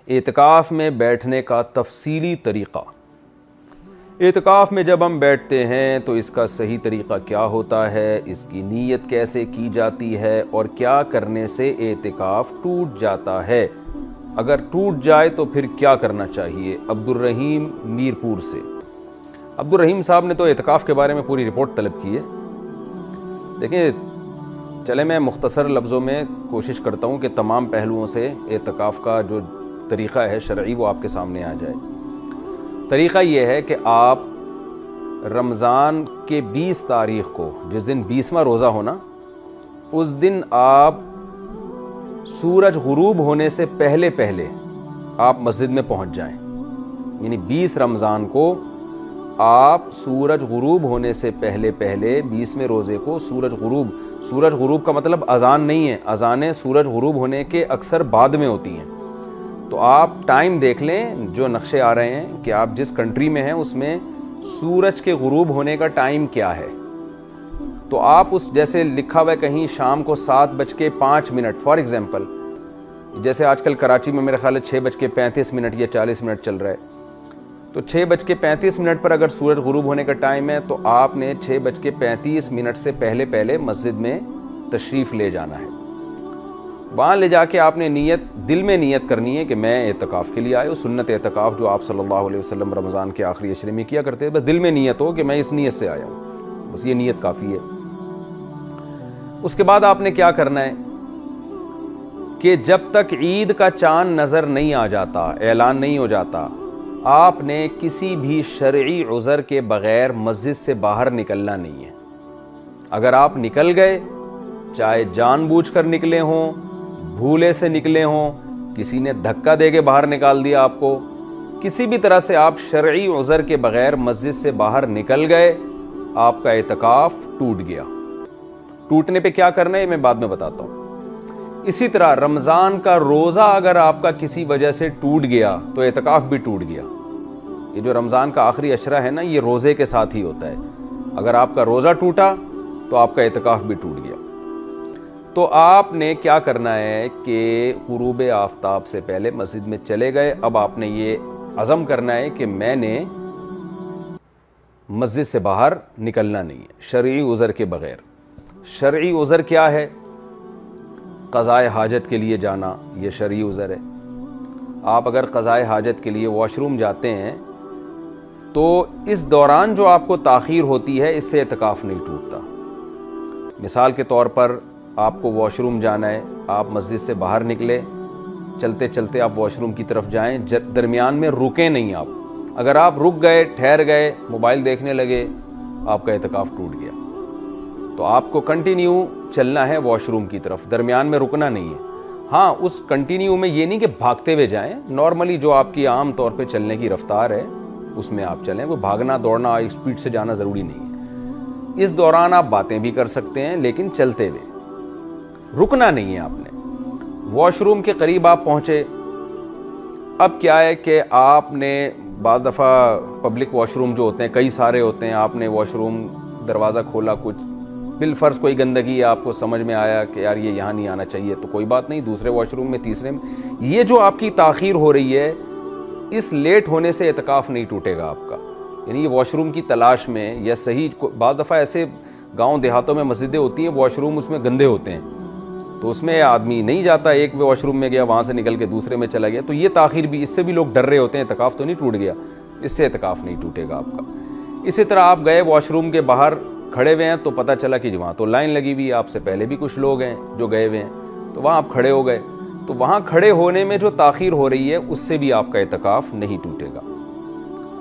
एतिकाफ़ में बैठने का तफसीली तरीक़ा। एतिकाफ़ में जब हम बैठते हैं तो इसका सही तरीक़ा क्या होता है, इसकी नीयत कैसे की जाती है और क्या करने से एतिकाफ़ टूट जाता है, अगर टूट जाए तो फिर क्या करना चाहिए। अब्दुर्रहीम मीरपुर से। अब्दुर्रहीम साहब ने तो एतिकाफ़ के बारे में पूरी रिपोर्ट तलब की है। देखिए, चले मैं मुख्तसर लफ्ज़ों में कोशिश करता हूँ कि तमाम पहलुओं से एतिकाफ़ का जो तरीक़ा है शरई वो आपके सामने आ जाए। तरीक़ा ये है कि आप रमज़ान के 20 तारीख़ को, जिस दिन 20वां रोज़ा होना, उस दिन आप सूरज गुरूब होने से पहले पहले आप मस्जिद में पहुंच जाएं। यानी 20 रमज़ान को आप सूरज गुरूब होने से पहले पहले 20वें रोज़े को सूरज गुरूब का मतलब अज़ान नहीं है, अज़ानें सूरज गुरूब होने के अक्सर बाद में होती हैं। तो आप टाइम देख लें, जो नक्शे आ रहे हैं कि आप जिस कंट्री में हैं उसमें सूरज के गुरूब होने का टाइम क्या है। तो आप उस, जैसे लिखा हुआ है कहीं शाम को 7:05 फॉर एग्जांपल, जैसे आजकल कराची में मेरे ख्याल है 6:35 या 40 मिनट चल रहा है, तो 6:35 पर अगर सूरज गुरूब होने का टाइम है तो आपने 6:35 से पहले पहले मस्जिद में तशरीफ़ ले जाना है। वहाँ ले जाके आपने दिल में नियत करनी है कि मैं एतिकाफ़ के लिए आया हूँ। सुन्नत एतिकाफ़ जो आप सल्लल्लाहु अलैहि वसल्लम रमज़ान के आखिरी अशरे में किया करते हैं, बस दिल में नियत हो कि मैं इस नियत से आया हूँ, बस ये नियत काफ़ी है। उसके बाद आपने क्या करना है कि जब तक ईद का चांद नज़र नहीं आ जाता, ऐलान नहीं हो जाता, आपने किसी भी शरई उज़र के बग़ैर मस्जिद से बाहर निकलना नहीं है। अगर आप निकल गए, चाहे जानबूझकर निकले हों, भूले से निकले हों, किसी ने धक्का दे के बाहर निकाल दिया आपको, किसी भी तरह से आप शरई उज़र के बग़ैर मस्जिद से बाहर निकल गए, आपका एतिकाफ़ टूट गया। टूटने पे क्या करना है मैं बाद में बताता हूँ। इसी तरह रमज़ान का रोज़ा अगर आपका किसी वजह से टूट गया तो एतिकाफ़ भी टूट गया। ये जो रमज़ान का आखिरी अशरा है ना, ये रोज़े के साथ ही होता है। अगर आपका रोज़ा टूटा तो आपका एतिकाफ़ भी टूट गया। तो आपने क्या करना है कि गुरूब आफ्ताब से पहले मस्जिद में चले गए। अब आपने ये अज़म करना है कि मैंने मस्जिद से बाहर निकलना नहीं है शरई उज़र के बग़ैर। शरई उज़र क्या है? क़ज़ाए हाजत के लिए जाना, ये शरई उज़र है। आप अगर क़ज़ाए हाजत के लिए वॉशरूम जाते हैं तो इस दौरान जो आपको ताख़ीर होती है, इससे एतिकाफ़ नहीं टूटता। मिसाल के तौर पर आपको वॉशरूम जाना है, आप मस्जिद से बाहर निकले, चलते चलते आप वॉशरूम की तरफ जाएं, दरमियान में रुकें नहीं आप। अगर आप रुक गए, ठहर गए, मोबाइल देखने लगे, आपका एतिकाफ़ टूट गया। तो आपको कंटिन्यू चलना है वॉशरूम की तरफ, दरमियान में रुकना नहीं है। हाँ, उस कंटिन्यू में ये नहीं कि भागते हुए जाएं, नॉर्मली जो आपकी आम तौर पे चलने की रफ्तार है उसमें आप चलें। वो भागना दौड़ना, स्पीड से जाना ज़रूरी नहीं है। इस दौरान आप बातें भी कर सकते हैं, लेकिन चलते हुए, रुकना नहीं है आपने। वॉशरूम के करीब आप पहुंचे, अब क्या है कि आपने बाज़ दफ़ा पब्लिक वॉशरूम जो होते हैं कई सारे होते हैं, आपने वॉशरूम दरवाज़ा खोला, कुछ बिलफ़र्ज़ कोई गंदगी है, आपको समझ में आया कि यार ये यहाँ नहीं आना चाहिए, तो कोई बात नहीं, दूसरे वॉशरूम में, तीसरे में। ये जो आपकी ताख़ीर हो रही है, इस लेट होने से एतिकाफ़ नहीं टूटेगा आपका। यानी ये वॉशरूम की तलाश में या सही, बाज़ दफ़ा ऐसे गाँव देहातों में मस्जिदें होती हैं, वॉशरूम उसमें गंदे होते हैं, तो उसमें आदमी नहीं जाता, एक वॉशरूम में गया, वहाँ से निकल के दूसरे में चला गया, तो ये ताख़ीर भी, इससे भी लोग डर रहे होते हैं, एतिकाफ़ तो नहीं टूट गया, इससे एतिकाफ़ नहीं टूटेगा आपका। इसी तरह आप गए वॉशरूम के बाहर खड़े हुए हैं, तो पता चला कि वहाँ तो लाइन लगी हुई है, आपसे पहले भी कुछ लोग हैं जो गए हुए हैं, तो वहाँ आप खड़े हो गए। तो वहाँ खड़े होने में जो ताख़ीर हो रही है उससे भी आपका एतिकाफ़ नहीं टूटेगा।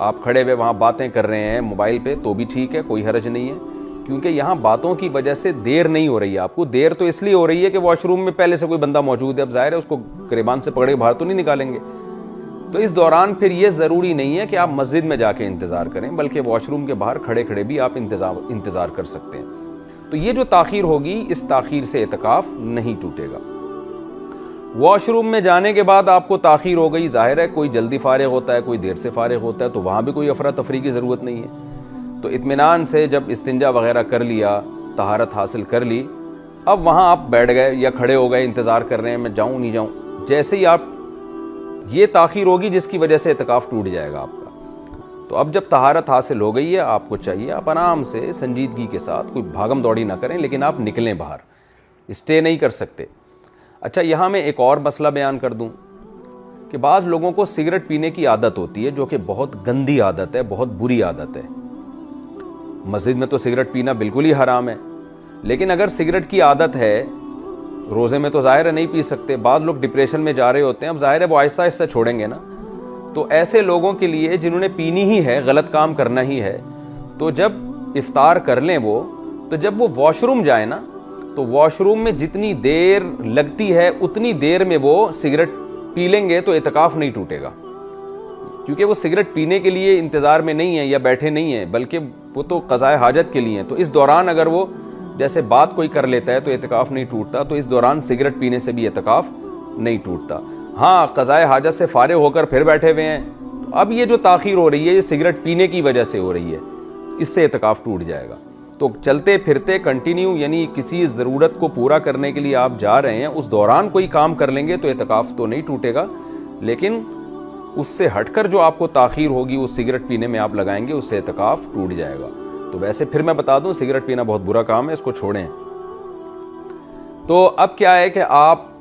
आप खड़े हुए वहाँ बातें कर रहे हैं मोबाइल पे तो भी ठीक है, कोई हर्ज नहीं है, क्योंकि यहाँ बातों की वजह से देर नहीं हो रही है आपको। देर तो इसलिए हो रही है कि वॉशरूम में पहले से कोई बंदा मौजूद है, अब ज़ाहिर है उसको गिरबान से पकड़े बाहर तो नहीं निकालेंगे। तो इस दौरान फिर ये ज़रूरी नहीं है कि आप मस्जिद में जाके इंतज़ार करें, बल्कि वॉशरूम के बाहर खड़े खड़े भी आप इंतज़ार कर सकते हैं। तो ये जो ताख़ीर होगी, इस ताख़ीर से एतिकाफ़ नहीं टूटेगा। वॉशरूम में जाने के बाद आपको ताख़ीर हो गई, ज़ाहिर है कोई जल्दी फ़ारिग़ होता है, कोई देर से फ़ारिग़ होता है, तो वहाँ भी कोई अफरा तफरी की ज़रूरत नहीं है। तो इत्मीनान से जब इस्तिंजा वग़ैरह कर लिया, तहारत हासिल कर ली, अब वहाँ आप बैठ गए या खड़े हो गए, इंतज़ार कर रहे हैं मैं जाऊँ नहीं जाऊँ। जैसे ही आप ये ताख़ीर होगी जिसकी वजह से इत्काफ़ टूट जाएगा आपका। तो अब जब तहारत हासिल हो गई है, आपको चाहिए आप आराम से संजीदगी के साथ, कोई भागम दौड़ी ना करें, लेकिन आप निकलें बाहर, स्टे नहीं कर सकते। अच्छा, यहाँ मैं एक और मसला बयान कर दूँ कि बाज़ लोगों को सिगरेट पीने की आदत होती है, जो कि बहुत गंदी आदत है, बहुत बुरी आदत है। मस्जिद में तो सिगरेट पीना बिल्कुल ही हराम है, लेकिन अगर सिगरेट की आदत है, रोज़े में तो ज़ाहिर है नहीं पी सकते, बाद लोग डिप्रेशन में जा रहे होते हैं, अब ज़ाहिर है वो आहिस्ता आहिस्ता छोड़ेंगे ना। तो ऐसे लोगों के लिए जिन्होंने पीनी ही है, गलत काम करना ही है, तो जब इफ्तार कर लें वो, तो जब वो वॉशरूम जाए ना, तो वॉशरूम में जितनी देर लगती है उतनी देर में वो सिगरेट पी लेंगे तो इत्काफ नहीं टूटेगा, क्योंकि वो सिगरेट पीने के लिए इंतज़ार में नहीं है या बैठे नहीं है, बल्कि वो तो क़ज़ाए हाजत के लिए हैं। तो इस दौरान अगर वो जैसे बात कोई कर लेता है तो इत्काफ नहीं टूटता, तो इस दौरान सिगरेट पीने से भी इत्काफ नहीं टूटता। हाँ, क़ज़ाए हाजत से फारिग होकर फिर बैठे हुए हैं, तो अब ये जो ताख़ीर हो रही है ये सिगरेट पीने की वजह से हो रही है, इससे इत्काफ टूट जाएगा। तो चलते फिरते कंटिन्यू, यानी किसी ज़रूरत को पूरा करने के लिए आप जा रहे हैं, उस दौरान कोई काम कर लेंगे तो इत्काफ तो नहीं टूटेगा, लेकिन उससे हटकर जो आपको ताख़ीर होगी उस सिगरेट पीने में आप लगाएंगे, उससे इत्काफ टूट जाएगा। तो वैसे फिर मैं बता दूं, सिगरेट पीना बहुत बुरा काम है, इसको छोड़ें। तो अब क्या है कि आप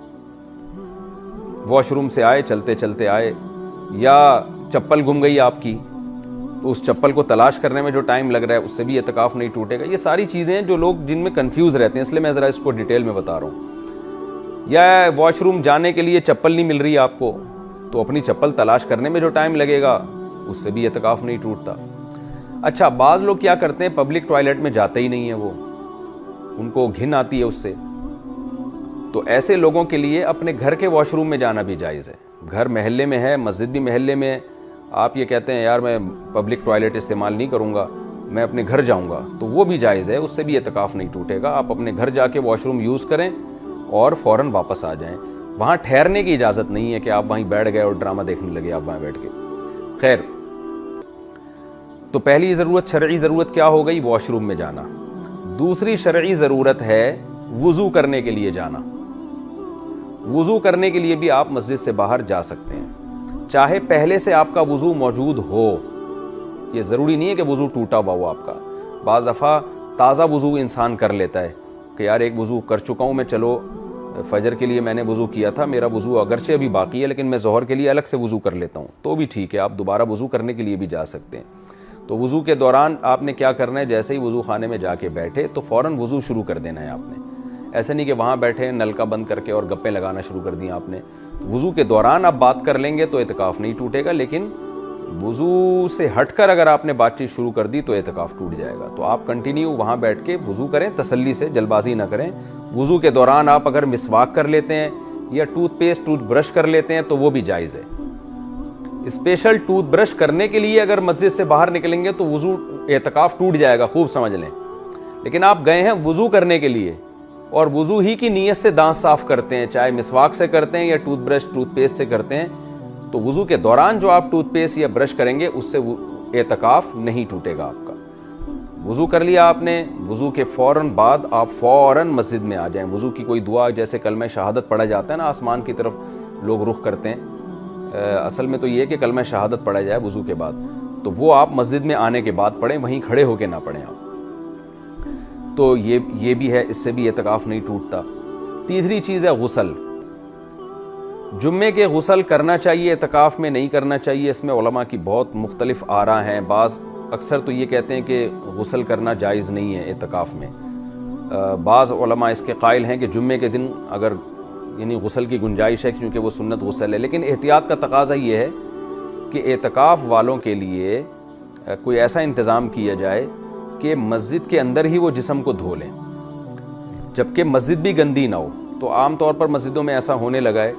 वॉशरूम से आए, चलते चलते आए, या चप्पल गुम गई आपकी, तो उस चप्पल को तलाश करने में जो टाइम लग रहा है उससे भी इत्काफ नहीं टूटेगा। ये सारी चीज़ें हैं जो लोग जिनमें कंफ्यूज रहते हैं, इसलिए मैं ज़रा इसको डिटेल में बता रहा हूँ। या वॉशरूम जाने के लिए चप्पल नहीं मिल रही आपको, तो अपनी चप्पल तलाश करने में जो टाइम लगेगा उससे भी इत्काफ नहीं टूटता। अच्छा, बाज़ लोग क्या करते हैं, पब्लिक टॉयलेट में जाते ही नहीं है, वो उनको घिन आती है उससे। तो ऐसे लोगों के लिए अपने घर के वॉशरूम में जाना भी जायज़ है। घर महल्ले में है, मस्जिद भी महल्ले में है, आप ये कहते हैं यार मैं पब्लिक टॉयलेट इस्तेमाल नहीं करूँगा, मैं अपने घर जाऊँगा, तो वो भी जायज़ है, उससे भी इत्काफ नहीं टूटेगा। आप अपने घर जाके वॉशरूम यूज़ करें और फ़ौरन वापस आ जाएं। वहाँ ठहरने की इजाज़त नहीं है कि आप वहीं बैठ गए और ड्रामा देखने लगे आप वहाँ बैठ के। खैर, तो पहली ज़रूरत, शरई ज़रूरत क्या हो गई? वॉशरूम में जाना। दूसरी शरई ज़रूरत है वुज़ू करने के लिए जाना। वुज़ू करने के लिए भी आप मस्जिद से बाहर जा सकते हैं, चाहे पहले से आपका वुज़ू मौजूद हो। ये ज़रूरी नहीं है कि वुज़ू टूटा हुआ हो आपका। बाज़ दफ़ा ताज़ा वुज़ू इंसान कर लेता है कि यार एक वुज़ू कर चुका हूँ मैं, चलो फ़जर के लिए मैंने वुज़ू किया था, मेरा वुज़ू अगरचे अभी बाकी है, लेकिन मैं ज़ोहर के लिए अलग से वुज़ू कर लेता हूँ, तो भी ठीक है, आप दोबारा वुज़ू करने के लिए भी जा सकते हैं। तो वुज़ू के दौरान आपने क्या करना है, जैसे ही वुज़ू खाने में जाके बैठे तो फ़ौरन वुज़ू शुरू कर देना है आपने। ऐसे नहीं कि वहाँ बैठे नल का बंद करके और गप्पे लगाना शुरू कर दिया आपने। वुज़ू के दौरान आप बात कर लेंगे तो इत्काफ़ नहीं टूटेगा, लेकिन वुज़ू से हटकर अगर आपने बातचीत शुरू कर दी तो इत्काफ़ टूट जाएगा। तो आप कंटिन्यू वहाँ बैठ के वुज़ू करें, तसल्ली से, जल्दबाजी ना करें। वुज़ू के दौरान आप अगर मिसवाक कर लेते हैं या टूथपेस्ट, टूथब्रश कर लेते हैं तो वो भी जायज़ है। स्पेशल टूथब्रश करने के लिए अगर मस्जिद से बाहर निकलेंगे तो वुज़ू, इत्काफ़ टूट जाएगा, खूब समझ लें। लेकिन आप गए हैं वुज़ू करने के लिए और वुज़ू ही की नीयत से दांत साफ़ करते हैं, चाहे मिसवाक से करते हैं या टूथब्रश, टूथपेस्ट से करते हैं, तो वुज़ू के दौरान जो आप टूथपेस्ट या ब्रश करेंगे उससे इत्काफ़ नहीं टूटेगा आपका। वुज़ू कर लिया आपने, वुज़ू के फ़ौरन बाद आप फ़ौरन मस्जिद में आ जाएं। वुज़ू की कोई दुआ, जैसे कलमा शहादत पढ़ा जाता है ना, आसमान की तरफ लोग रुख करते हैं, असल में तो ये है कि कलमा शहादत पढ़ा जाए वुज़ू के बाद, तो वो आप मस्जिद में आने के बाद पढ़ें, वहीं खड़े होके ना पढ़ें आप। तो ये भी है, इससे भी इत्काफ़ नहीं टूटता। तीसरी चीज़ है गुस्ल। जुम्मे के गुस्ल करना चाहिए, इत्काफ़ में नहीं करना चाहिए, इसमें उलमा की बहुत मुख्तलिफ आरा हैं। बाज़ अक्सर तो ये कहते हैं कि गुस्ल करना जायज़ नहीं है इत्काफ़ में। बाज़ उलमा इसके कायल हैं कि जुम्मे के दिन अगर यानी गुस्ल की गुंजाइश है, क्योंकि वो सुन्नत गुस्ल है, लेकिन एहतियात का तकाज़ा ये है कि इत्काफ़ वालों के लिए कोई ऐसा इंतज़ाम किया जाए कि मस्जिद के अंदर ही वो जिस्म को धो लें, जबकि मस्जिद भी गंदी ना हो। तो आम तौर पर मस्जिदों में ऐसा होने लगा है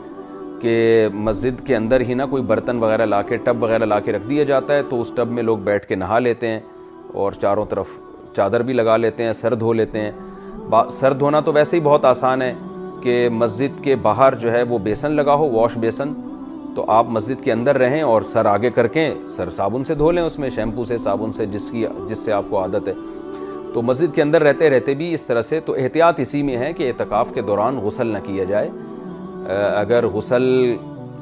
कि मस्जिद के अंदर ही ना कोई बर्तन वगैरह ला के, टब वगैरह ला के रख दिया जाता है, तो उस टब में लोग बैठ के नहा लेते हैं और चारों तरफ चादर भी लगा लेते हैं, सर धो लेते हैं। सर धोना तो वैसे ही बहुत आसान है कि मस्जिद के बाहर जो है वो बेसन लगा हो, वॉश बेसन, तो आप मस्जिद के अंदर रहें और सर आगे करके सर साबुन से धो लें, उसमें शैम्पू से, साबुन से, जिससे आपको आदत है। तो मस्जिद के अंदर रहते रहते भी इस तरह से, तो एहतियात इसी में है कि एतकाफ़ के दौरान गुस्ल न किया जाए। अगर गुस्ल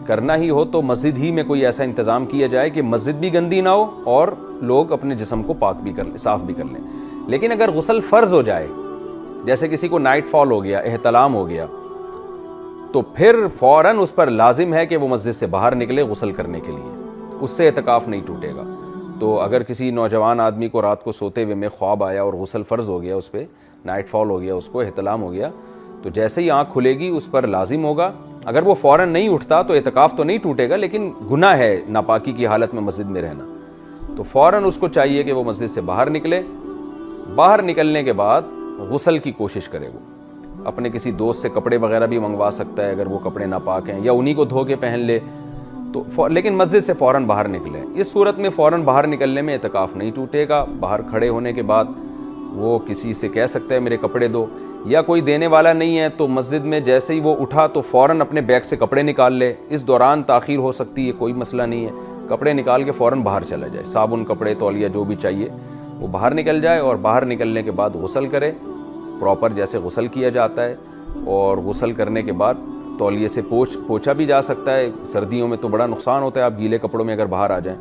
करना ही हो तो मस्जिद ही में कोई ऐसा इंतज़ाम किया जाए कि मस्जिद भी गंदी ना हो और लोग अपने जिस्म को पाक भी कर लें, साफ़ भी कर लें। लेकिन अगर गुस्ल फ़र्ज़ हो जाए, जैसे किसी को नाइट फॉल हो गया, एहतलाम हो गया, तो फिर फ़ौरन उस पर लाजिम है कि वो मस्जिद से बाहर निकले गुस्ल करने के लिए, उससे एतकाफ़ नहीं टूटेगा। तो अगर किसी नौजवान आदमी को रात को सोते हुए में ख्वाब आया और गुस्ल फ़र्ज़ हो गया, उस पर नाइट फॉल हो गया, उसको एहतलाम हो गया, तो जैसे ही आँख खुलेगी उस पर लाजिम होगा। अगर वो फ़ौरन नहीं उठता तो एतकाफ़ तो नहीं टूटेगा, लेकिन गुनाह है नापाकी की हालत में मस्जिद में रहना। तो फ़ौरन उसको चाहिए कि वो मस्जिद से बाहर निकले। बाहर निकलने के बाद गुस्ल की कोशिश करे। वो अपने किसी दोस्त से कपड़े वगैरह भी मंगवा सकता है अगर वो कपड़े नापाक हैं, या उन्हीं को धो के पहन ले, तो लेकिन मस्जिद से फ़ौरन बाहर निकले। इस सूरत में फ़ौरन बाहर निकलने में एतकाफ़ नहीं टूटेगा। बाहर खड़े होने के बाद वो किसी से कह सकता है मेरे कपड़े दो, या कोई देने वाला नहीं है तो मस्जिद में जैसे ही वो उठा तो फ़ौरन अपने बैग से कपड़े निकाल ले। इस दौरान ताख़ीर हो सकती है, कोई मसला नहीं है, कपड़े निकाल के फ़ौरन बाहर चला जाए, साबुन, कपड़े, तौलिया जो भी चाहिए वो बाहर निकल जाए, और बाहर निकलने के बाद गुस्ल करे प्रॉपर जैसे गुस्ल किया जाता है। और गुस्ल करने के बाद तौलिए से पोछा भी जा सकता है। सर्दियों में तो बड़ा नुकसान होता है, आप गीले कपड़ों में अगर बाहर आ जाएं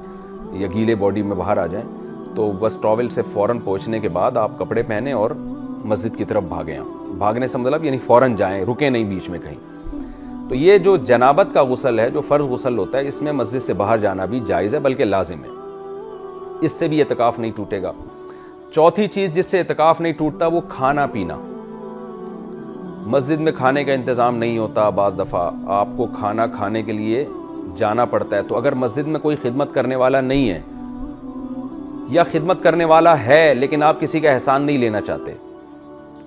या गीले बॉडी में बाहर आ जाएं, तो बस टॉवल से फ़ौरन पोंछने के बाद आप कपड़े पहने और मस्जिद की तरफ भागें। आप भागने से मतलब यानी फ़ौरन जाएं, रुके नहीं बीच में कहीं। तो ये जो जनाबत का गुस्ल है, जो फ़र्ज़ गुस्ल होता है, इसमें मस्जिद से बाहर जाना भी जायज़ है, बल्कि लाजिम है। इससे भी एतकाफ़ नहीं टूटेगा। चौथी चीज़ जिससे एतकाफ़ नहीं टूटता वो खाना पीना। मस्जिद में खाने का इंतज़ाम नहीं होता, बाज़ दफ़ा आपको खाना खाने के लिए जाना पड़ता है। तो अगर मस्जिद में कोई खिदमत करने वाला नहीं है, या खिदमत करने वाला है लेकिन आप किसी का एहसान नहीं लेना चाहते,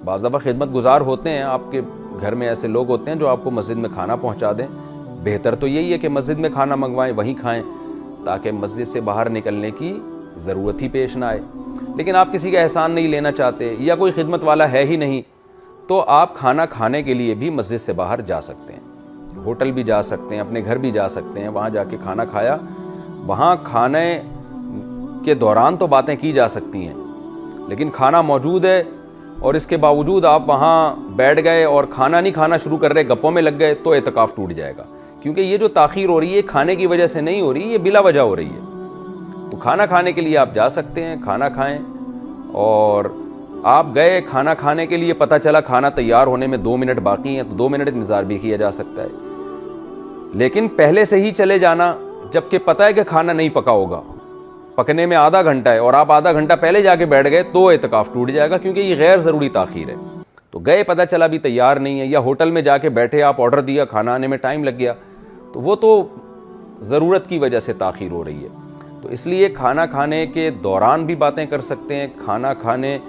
बाज़ दफ़ा खिदमत गुजार होते हैं, आपके घर में ऐसे लोग होते हैं जो आपको मस्जिद में खाना पहुंचा दें। बेहतर तो यही है कि मस्जिद में खाना मंगवाएं, वहीं खाएं, ताकि मस्जिद से बाहर निकलने की ज़रूरत ही पेश ना आए। लेकिन आप किसी का एहसान नहीं लेना चाहते, या कोई खिदमत वाला है ही नहीं, तो आप खाना खाने के लिए भी मस्जिद से बाहर जा सकते हैं। होटल भी जा सकते हैं, अपने घर भी जा सकते हैं, वहाँ जाके खाना खाया। वहाँ खाने के दौरान तो बातें की जा सकती हैं, लेकिन खाना मौजूद है और इसके बावजूद आप वहाँ बैठ गए और खाना नहीं खाना शुरू कर रहे, गप्पों में लग गए, तो एतकाफ़ टूट जाएगा। क्योंकि ये जो ताख़ीर हो रही है खाने की वजह से नहीं हो रही, ये बिला वजह हो रही है। तो खाना खाने के लिए आप जा सकते हैं, खाना खाएं। और आप गए खाना खाने के लिए, पता चला खाना तैयार होने में 2 मिनट बाकी हैं, तो 2 मिनट इंतज़ार भी किया जा सकता है। लेकिन पहले से ही चले जाना, जबकि पता है कि खाना नहीं पका होगा, पकने में आधा घंटा है, और आप आधा घंटा पहले जाके बैठ गए, तो एतकाफ़ टूट जाएगा, क्योंकि ये गैर ज़रूरी ताख़ीर है। तो गए, पता चला भी तैयार नहीं है, या होटल में जाके बैठे, आप ऑर्डर दिया, खाना आने में टाइम लग गया, तो वो तो ज़रूरत की वजह से ताख़ीर हो रही है। तो इसलिए खाना खाने के दौरान भी बातें कर सकते हैं, खाना खाने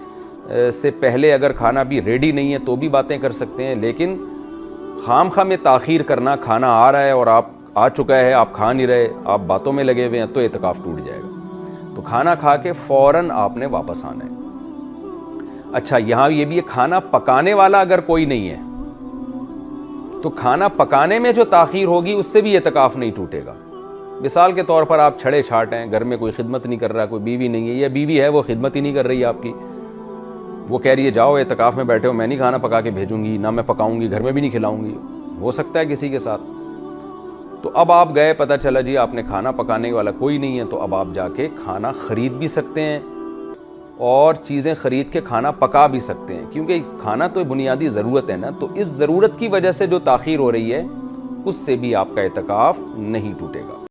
से पहले अगर खाना भी रेडी नहीं है तो भी बातें कर सकते हैं। लेकिन खामखा में ताख़ीर करना, खाना आ रहा है और आप आ चुका है, आप खा नहीं रहे, आप बातों में लगे हुए हैं, तो एतकाफ़ टूट जाएगा। तो खाना खा के फ़ौरन आपने वापस आना है। अच्छा, यहाँ ये भी है, खाना पकाने वाला अगर कोई नहीं है तो खाना पकाने में जो ताख़ीर होगी उससे भी एतकाफ़ नहीं टूटेगा। मिसाल के तौर पर आप छड़े छाट हैं, घर में कोई खिदमत नहीं कर रहा, कोई बीवी नहीं है, या बीवी है वो खिदमत ही नहीं कर रही है आपकी, वो कह रही है जाओ एतकाफ़ में बैठे हो, मैं नहीं खाना पका के भेजूंगी, ना मैं पकाऊंगी, घर में भी नहीं खिलाऊंगी, हो सकता है किसी के साथ। तो अब आप गए, पता चला जी आपने खाना पकाने वाला कोई नहीं है, तो अब आप जाके खाना ख़रीद भी सकते हैं और चीज़ें ख़रीद के खाना पका भी सकते हैं, क्योंकि खाना तो बुनियादी ज़रूरत है ना। तो इस ज़रूरत की वजह से जो ताख़ीर हो रही है उससे भी आपका एतकाफ़ नहीं टूटेगा।